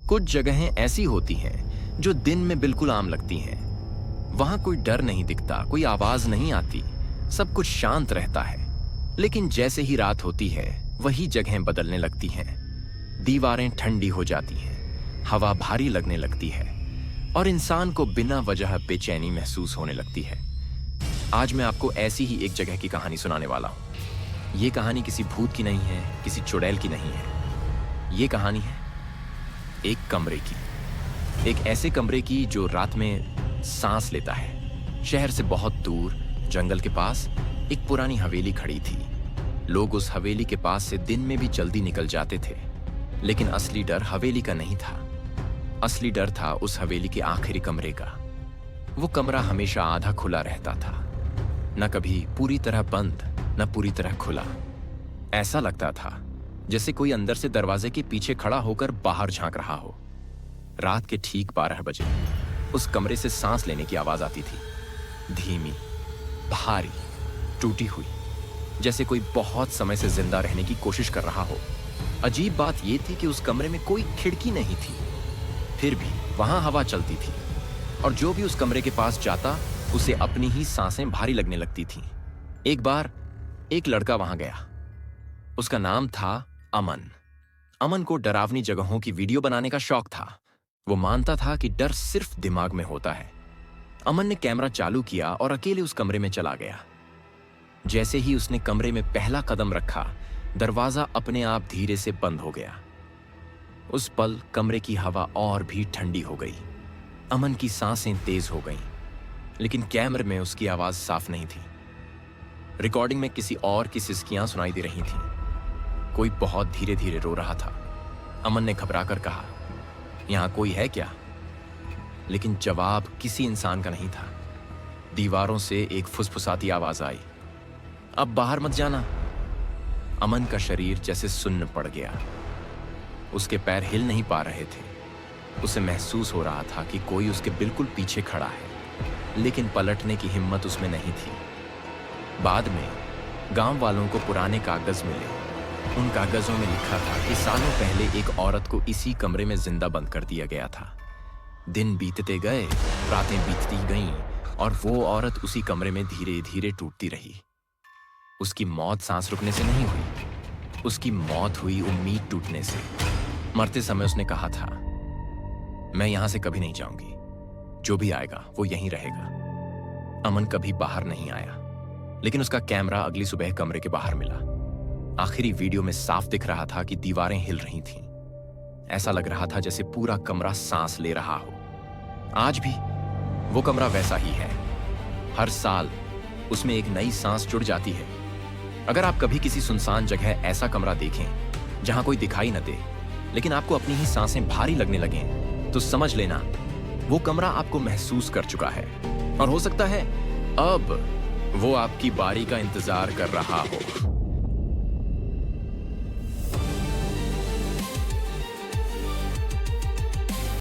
कुछ जगहें ऐसी होती हैं जो दिन में बिल्कुल आम लगती हैं। वहां कोई डर नहीं दिखता, कोई आवाज नहीं आती, सब कुछ शांत रहता है। लेकिन जैसे ही रात होती है वही जगहें बदलने लगती हैं। दीवारें ठंडी हो जाती हैं, हवा भारी लगने लगती है और इंसान को बिना वजह बेचैनी महसूस होने लगती है। आज मैं आपको ऐसी ही एक जगह की कहानी सुनाने वाला हूं। ये कहानी किसी भूत की नहीं है, किसी चुड़ैल की नहीं है। ये कहानी है एक कमरे की, एक ऐसे कमरे की जो रात में सांस लेता है। शहर से बहुत दूर जंगल के पास एक पुरानी हवेली खड़ी थी। लोग उस हवेली के पास से दिन में भी जल्दी निकल जाते थे, लेकिन असली डर हवेली का नहीं था। असली डर था उस हवेली के आखिरी कमरे का। वो कमरा हमेशा आधा खुला रहता था, न कभी पूरी तरह बंद, न पूरी तरह खुला। ऐसा लगता था जैसे कोई अंदर से दरवाजे के पीछे खड़ा होकर बाहर झांक रहा हो। रात के ठीक 12 बजे उस कमरे से सांस लेने की आवाज आती थी, धीमी, भारी, टूटी हुई, जैसे कोई बहुत समय से जिंदा रहने की कोशिश कर रहा हो। अजीब बात यह थी कि उस कमरे में कोई खिड़की नहीं थी, फिर भी वहां हवा चलती थी और जो भी उस कमरे के पास जाता उसे अपनी ही सांसें भारी लगने लगती थीं। एक बार एक लड़का वहां गया। उसका नाम था अमन। अमन को डरावनी जगहों की वीडियो बनाने का शौक था। वो मानता था कि डर सिर्फ दिमाग में होता है। अमन ने कैमरा चालू किया और अकेले उस कमरे में चला गया। जैसे ही उसने कमरे में पहला कदम रखा, दरवाजा अपने आप धीरे से बंद हो गया। उस पल कमरे की हवा और भी ठंडी हो गई। अमन की सांसें तेज हो गईं, लेकिन कैमरे में उसकी आवाज साफ नहीं थी। रिकॉर्डिंग में किसी और की सिसकियां सुनाई दे रही थीं। कोई बहुत धीरे धीरे रो रहा था। अमन ने घबराकर कहा, यहां कोई है क्या? लेकिन जवाब किसी इंसान का नहीं था। दीवारों से एक फुसफुसाती आवाज आई, अब बाहर मत जाना। अमन का शरीर जैसे सुन्न पड़ गया। उसके पैर हिल नहीं पा रहे थे। उसे महसूस हो रहा था कि कोई उसके बिल्कुल पीछे खड़ा है, लेकिन पलटने की हिम्मत उसमें नहीं थी। बाद में गांव वालों को पुराने कागज मिले। उन कागजों में लिखा था कि सालों पहले एक औरत को इसी कमरे में जिंदा बंद कर दिया गया था। दिन बीतते गए, रातें बीतती गईं और वो औरत उसी कमरे में धीरे धीरे टूटती रही। उसकी मौत सांस रुकने से नहीं हुई, उसकी मौत हुई उम्मीद टूटने से। मरते समय उसने कहा था, मैं यहां से कभी नहीं जाऊंगी, जो भी आएगा वो यहीं रहेगा। अमन कभी बाहर नहीं आया, लेकिन उसका कैमरा अगली सुबह कमरे के बाहर मिला। आखिरी वीडियो में साफ दिख रहा था कि दीवारें हिल रही थीं। ऐसा लग रहा था जैसे पूरा कमरा सांस ले रहा हो। आज भी वो कमरा वैसा ही है। हर साल उसमें एक नई सांस जुड़ जाती है। अगर आप कभी किसी सुनसान जगह ऐसा कमरा देखें जहां कोई दिखाई न दे, लेकिन आपको अपनी ही सांसें भारी लगने लगें, तो समझ लेना वो कमरा आपको महसूस कर चुका है और हो सकता है अब वो आपकी बारी का इंतजार कर रहा हो।